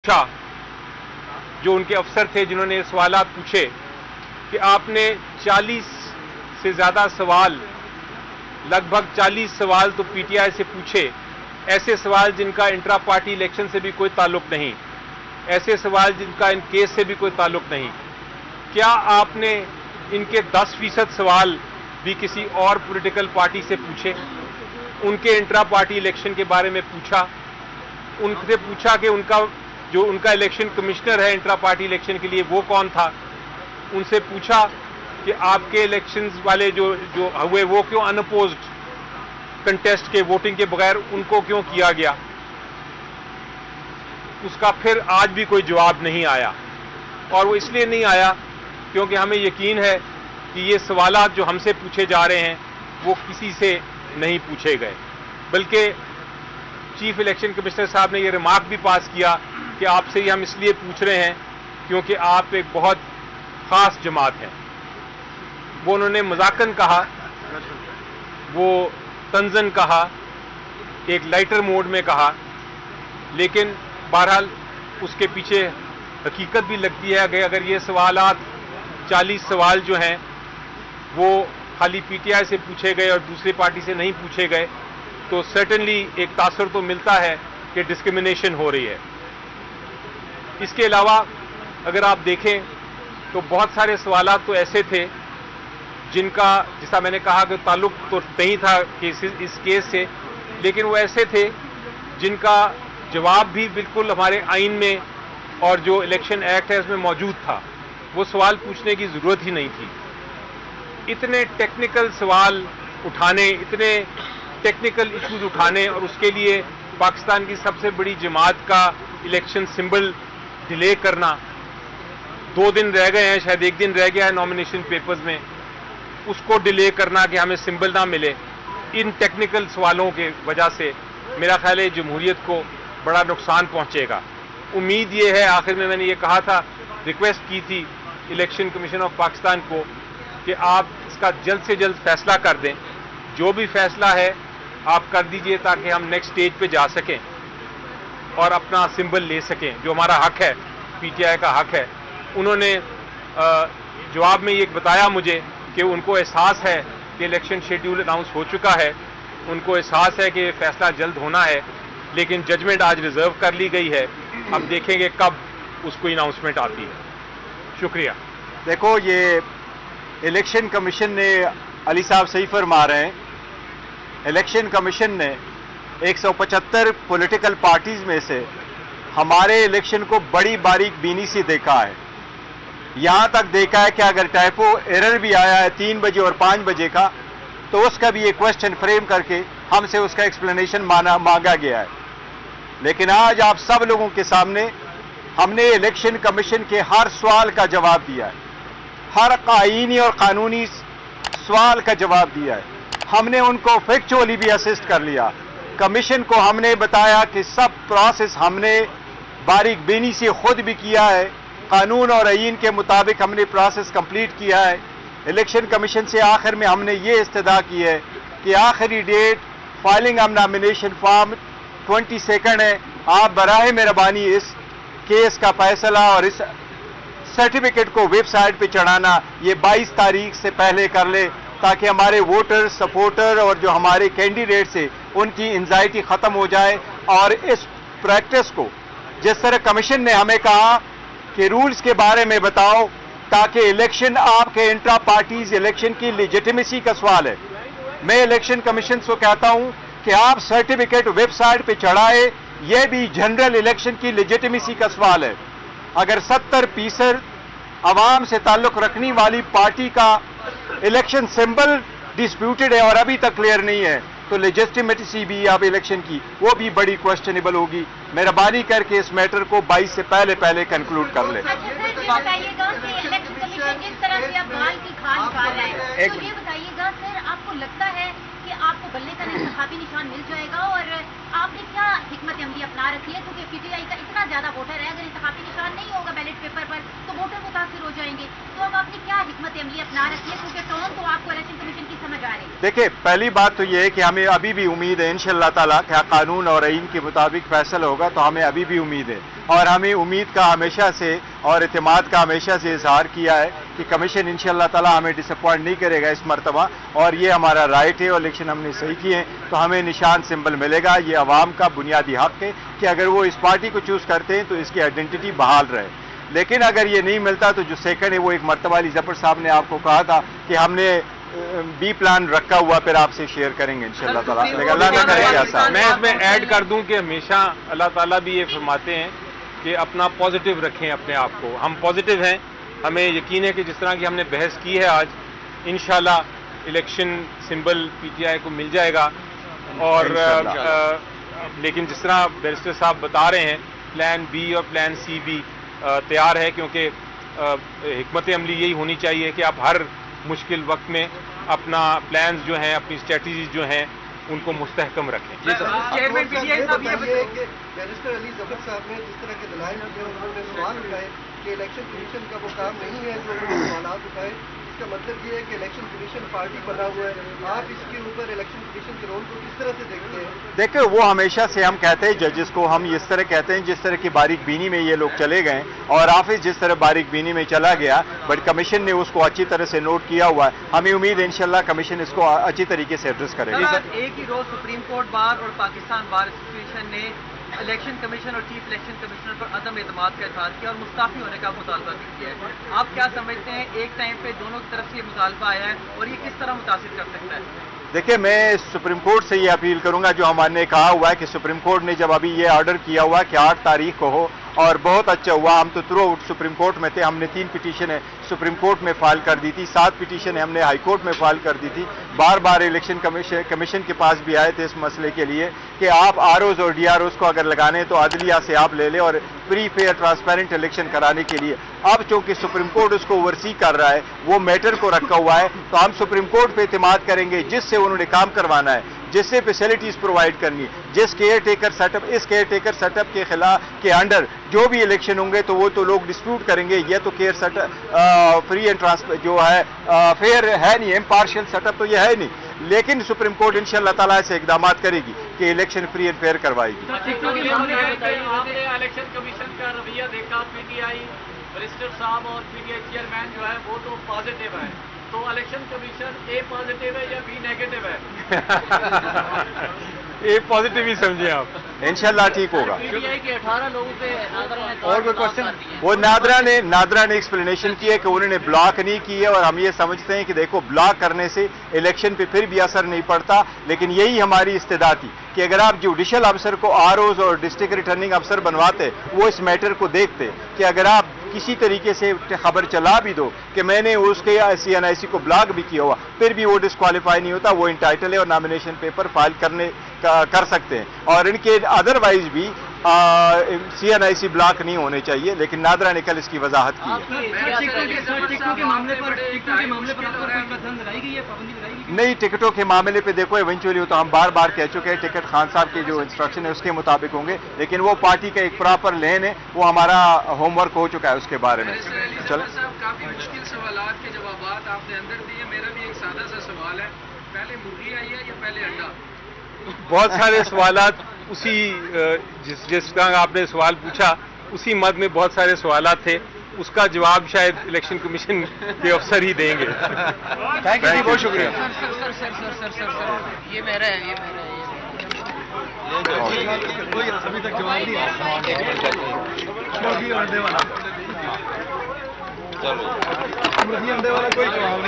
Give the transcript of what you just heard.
पूछा, जो उनके अफसर थे जिन्होंने ये सवालात पूछे कि आपने 40 से ज़्यादा सवाल, लगभग 40 सवाल तो पीटीआई से पूछे, ऐसे सवाल जिनका इंट्रा पार्टी इलेक्शन से भी कोई ताल्लुक नहीं, ऐसे सवाल जिनका इन केस से भी कोई ताल्लुक नहीं। क्या आपने इनके 10% सवाल भी किसी और पॉलिटिकल पार्टी से पूछे? उनके इंट्रा पार्टी इलेक्शन के बारे में पूछा, उनसे पूछा कि उनका इलेक्शन कमिश्नर है इंट्रा पार्टी इलेक्शन के लिए वो कौन था? उनसे पूछा कि आपके इलेक्शंस वाले जो हुए वो क्यों अनअपोज्ड कंटेस्ट के वोटिंग के बगैर उनको क्यों किया गया? उसका फिर आज भी कोई जवाब नहीं आया, और वो इसलिए नहीं आया क्योंकि हमें यकीन है कि ये सवालात जो हमसे पूछे जा रहे हैं वो किसी से नहीं पूछे गए, बल्कि चीफ इलेक्शन कमिश्नर साहब ने ये रिमार्क भी पास किया कि आपसे ये हम इसलिए पूछ रहे हैं क्योंकि आप एक बहुत खास जमात हैं। वो उन्होंने मजाकन कहा, वो तंजन कहा, एक लाइटर मोड में कहा, लेकिन बहरहाल उसके पीछे हकीकत भी लगती है कि अगर ये सवालात 40 सवाल जो हैं वो खाली पीटीआई से पूछे गए और दूसरी पार्टी से नहीं पूछे गए तो सर्टेनली एक तासर तो मिलता है कि डिस्क्रिमिनेशन हो रही है। इसके अलावा अगर आप देखें तो बहुत सारे सवालात तो ऐसे थे जिनका, जैसा मैंने कहा कि ताल्लुक तो नहीं था इस केस से, लेकिन वो ऐसे थे जिनका जवाब भी बिल्कुल हमारे आइन में और जो इलेक्शन एक्ट है उसमें मौजूद था। वो सवाल पूछने की ज़रूरत ही नहीं थी। इतने टेक्निकल सवाल उठाने, इतने टेक्निकल इश्यूज उठाने और उसके लिए पाकिस्तान की सबसे बड़ी जमात का इलेक्शन सिंबल डिले करना, 2 दिन रह गए हैं, शायद 1 दिन रह गया है नॉमिनेशन पेपर्स में, उसको डिले करना कि हमें सिंबल ना मिले, इन टेक्निकल सवालों के वजह से मेरा ख्याल है जमहूरियत को बड़ा नुकसान पहुंचेगा। उम्मीद ये है, आखिर में मैंने ये कहा था, रिक्वेस्ट की थी इलेक्शन कमीशन ऑफ पाकिस्तान को कि आप इसका जल्द से जल्द फैसला कर दें, जो भी फैसला है आप कर दीजिए ताकि हम नेक्स्ट स्टेज पे जा सकें और अपना सिंबल ले सकें, जो हमारा हक है, पीटीआई का हक है। उन्होंने जवाब में ये बताया मुझे कि उनको एहसास है कि इलेक्शन शेड्यूल अनाउंस हो चुका है, उनको एहसास है कि फैसला जल्द होना है, लेकिन जजमेंट आज रिजर्व कर ली गई है। अब देखेंगे कब उसको अनाउंसमेंट आती है। शुक्रिया। देखो, ये इलेक्शन कमीशन ने, अली साहब सही फरमा रहे हैं, इलेक्शन कमीशन ने 175 पॉलिटिकल पार्टीज में से हमारे इलेक्शन को बड़ी बारीक बीनी से देखा है। यहां तक देखा है कि अगर टाइपो एरर भी आया है 3 बजे और 5 बजे का, तो उसका भी एक क्वेश्चन फ्रेम करके हमसे उसका एक्सप्लेनेशन मांगा गया है। लेकिन आज आप सब लोगों के सामने हमने इलेक्शन कमीशन के हर सवाल का जवाब दिया है, हर आईनी और कानूनी सवाल का जवाब दिया है। हमने उनको फैक्चुअली भी असिस्ट कर लिया। कमीशन को हमने बताया कि सब प्रोसेस हमने बारीक बीनी से खुद भी किया है, कानून और आईन के मुताबिक हमने प्रोसेस कंप्लीट किया है। इलेक्शन कमीशन से आखिर में हमने ये इस्तदा की है कि आखिरी date filing of nomination form 22 है। आप बराए मेहरबानी इस केस का फैसला और इस सर्टिफिकेट को वेबसाइट पे चढ़ाना ये 22 तारीख से पहले कर ले, ताकि हमारे वोटर, सपोर्टर और जो हमारे कैंडिडेट्स हैं उनकी एंजाइटी खत्म हो जाए। और इस प्रैक्टिस को, जिस तरह कमीशन ने हमें कहा कि रूल्स के बारे में बताओ, ताकि इलेक्शन आपके इंट्रा पार्टीज इलेक्शन की लेजिटिमेसी का सवाल है। मैं इलेक्शन कमीशन को कहता हूं कि आप सर्टिफिकेट वेबसाइट पे चढ़ाए, यह भी जनरल इलेक्शन की लेजिटिमेसी का सवाल है। अगर 70% आवाम से ताल्लुक रखने वाली पार्टी का इलेक्शन सिंबल डिस्प्यूटेड है और अभी तक क्लियर नहीं है, तो लेजिटिमेसी भी आप इलेक्शन की वो भी बड़ी क्वेश्चनएबल होगी। मेहरबानी करके इस मैटर को 22 से पहले कंक्लूड कर ले। बताइएगा कि इलेक्शन कमीशन जिस तरह से अब बाल की खाल निकाल रहा है, तो ये बताइएगा सर, आपको लगता है कि आपको बल्ले का इंतखाबी निशान मिल जाएगा? और आपने क्या हिकमत अमली अपना रखी है, क्योंकि पीटीआई का इतना ज्यादा वोटर है, अगर इंतखाबी निशान नहीं होगा बैलेट पेपर पर तो वोटर मुतासिर हो जाएंगे, तो अब आपने क्या हिकमत अमली अपना रखी है, क्योंकि टोन तो आपको इलेक्शन कमीशन की समझ आ रही है? देखिए, पहली बात तो ये है कि हमें अभी भी उम्मीद है इंशाअल्लाह ताला कि कानून और आईन के मुताबिक फैसला होगा, तो हमें अभी भी उम्मीद है। اور ہمیں امید کا ہمیشہ سے اور اعتماد کا ہمیشہ سے اظہار کیا ہے کہ کمیشن انشاءاللہ تعالی ہمیں ڈس اپوائنٹ نہیں کرے گا اس مرتبہ، اور یہ ہمارا رائٹ ہے، اور الیکشن ہم نے صحیح کیے ہیں تو ہمیں نشان سمبل ملے گا۔ یہ عوام کا بنیادی حق ہے کہ اگر وہ اس پارٹی کو چوز کرتے ہیں تو اس کی آئیڈینٹی بحال رہے، لیکن اگر یہ نہیں ملتا تو جو سیکنڈ ہے وہ ایک مرتبہ علی ظفر صاحب نے آپ کو کہا تھا کہ ہم نے بی پلان رکھا ہوا، پھر آپ سے شیئر کریں گے انشاءاللہ تعالی، لیکن اللہ نہ کرے ایسا۔ میں اس میں ایڈ کر دوں کہ ہمیشہ اللہ تعالیٰ بھی یہ فرماتے ہیں کہ اپنا پازیٹیو رکھیں اپنے آپ کو۔ ہم پازیٹیو ہیں، ہمیں یقین ہے کہ جس طرح کی ہم نے بحث کی ہے آج، انشاءاللہ election symbol P T I کو مل جائے گا، اور لیکن جس طرح بیرسٹر صاحب بتا رہے ہیں پلان بی اور پلان سی بھی تیار ہے، کیونکہ حکمت عملی یہی ہونی چاہیے کہ آپ ہر مشکل وقت میں اپنا پلانز جو ہیں، اپنی اسٹریٹجیز جو ہیں ان کو مستحکم رکھیں۔ چیئرمین پی ٹی آئی صاحب یہ بتائیے کہ بیرسٹر علی ظفر صاحب نے جس طرح کے دلائل دیے، انہوں نے سوال اٹھائے کہ الیکشن کمیشن کا وہ کام نہیں ہے جو انہوں نے سوالات اٹھائے، اس کا مطلب یہ ہے کہ الیکشن کمیشن پارٹی بنا ہوا ہے، آپ اس کے اوپر الیکشن کمیشن کے رول کو کس طرح سے دیکھتے ہیں؟ دیکھیں وہ ہمیشہ سے ہم کہتے ہیں ججز کو، ہم اس طرح کہتے ہیں جس طرح کی باریک بینی میں یہ لوگ چلے گئے، اور آفس جس طرح باریک بینی میں چلا گیا، بٹ کمیشن نے اس کو اچھی طرح سے نوٹ کیا ہوا ہے، ہمیں امید ہے انشاءاللہ کمیشن اس کو اچھی طریقے سے ایڈریس کرے گا۔ ایک ہی روز سپریم کورٹ بار اور پاکستان بار ایسوسیشن نے الیکشن کمیشن اور چیف الیکشن کمشنر پر عدم اعتماد کا اظہار کیا اور مستعفی ہونے کا مطالبہ بھی کیا ہے۔ آپ کیا سمجھتے ہیں ایک ٹائم پہ دونوں کی طرف سے یہ مطالبہ آیا ہے اور یہ کس طرح متاثر کر سکتا ہے؟ دیکھیں میں سپریم کورٹ سے یہ اپیل کروں گا، جو ہم نے کہا ہوا ہے کہ سپریم کورٹ نے جب ابھی یہ آرڈر کیا ہوا کہ 8 تاریخ کو ہو، اور بہت اچھا ہوا، ہم تو تھرو آؤٹ سپریم کورٹ میں تھے، ہم نے 3 پٹیشنیں سپریم کورٹ میں فائل کر دی تھی، 7 پٹیشنیں ہم نے ہائی کورٹ میں فائل کر دی تھی، بار بار الیکشن کمیشن کے پاس بھی آئے تھے اس مسئلے کے لیے کہ آپ آر اوز اور ڈی آر اوز کو اگر لگانے تو عدلیہ سے آپ لے لیں اور فری فیئر ٹرانسپیرنٹ الیکشن کرانے کے لیے۔ اب چونکہ سپریم کورٹ اس کو اوورسی کر رہا ہے، وہ میٹر کو رکھا ہوا ہے، تو ہم سپریم کورٹ پہ اعتماد کریں گے جس سے انہوں نے کام کروانا ہے، جس سے فیسلٹیز پرووائڈ کرنی، جس کیئر ٹیکر سیٹ اپ، اس کیئر ٹیکر سیٹ اپ کے خلاف کے انڈر جو بھی الیکشن ہوں گے تو وہ تو لوگ ڈسپیوٹ کریں گے، یہ تو کیئر سیٹ فری اینڈ جو ہے فیئر ہے نہیں، امپارشل سیٹ اپ تو یہ ہے نہیں، لیکن سپریم کورٹ انشاءاللہ تعالیٰ ایسے اقدامات کرے گی کہ الیکشن فری اینڈ فیئر کروائے گی۔ آپ نے الیکشن کمیشن کا رویہ دیکھا، پی ٹی آئی بیرسٹر صاحب اور پی ٹی آئی چیئرمین جو ہے وہ تو پازیٹیو ہے، تو الیکشن کمیشن اے پازیٹیو ہے یا بی نیگیٹو ہے؟ اے پازیٹیو ہی سمجھیں آپ، انشاءاللہ ٹھیک ہوگا۔ پی ٹی آئی کے 18 لوگوں پہ اور کوئی کوشچن؟ وہ نادرا نے ایکسپلینیشن کی ہے کہ انہوں نے بلاک نہیں کی ہے، اور ہم یہ سمجھتے ہیں کہ دیکھو بلاک کرنے سے الیکشن پہ پھر بھی اثر نہیں پڑتا، لیکن یہی ہماری استدعا تھی کہ اگر آپ جوڈیشل افسر کو آر اوز اور ڈسٹرکٹ ریٹرننگ افسر بنواتے، وہ اس میٹر کو دیکھتے کہ اگر آپ کسی طریقے سے خبر چلا بھی دو کہ میں نے اس کے سی این آئی سی کو بلاک بھی کیا ہوا، پھر بھی وہ ڈسکوالیفائی نہیں ہوتا، وہ انٹائٹل ہے اور نامینیشن پیپر فائل کر سکتے ہیں، اور ان کے ادروائز بھی سی این آئی سی بلاک نہیں ہونے چاہیے، لیکن نادرا نے کل اس کی وضاحت کی ہے۔ نہیں، ٹکٹوں کے معاملے پہ دیکھو ایونچولی تو ہم بار بار کہہ چکے ہیں، ٹکٹ خان صاحب کے جو انسٹرکشن ہے اس کے مطابق ہوں گے، لیکن وہ پارٹی کا ایک پراپر لین ہے، وہ ہمارا ہوم ورک ہو چکا ہے اس کے بارے میں۔ چلیں، کافی مشکل سوالات کے جوابات آپ نے اندر دیے، میرا بھی ایک سادہ سا سوال ہے، پہلے مرغی آئی ہے یا پہلے انڈا؟ بہت سارے سوالات اسی جس طرح آپ نے سوال پوچھا اسی مد میں بہت سارے سوالات تھے، اس کا جواب شاید الیکشن کمیشن کے افسر ہی دیں گے۔ تھینک یو جی، بہت شکریہ۔ یہ میرا ہے، یہ ابھی تک جواب نہیں آیا، انڈے والا کوئی جواب نہیں ہے۔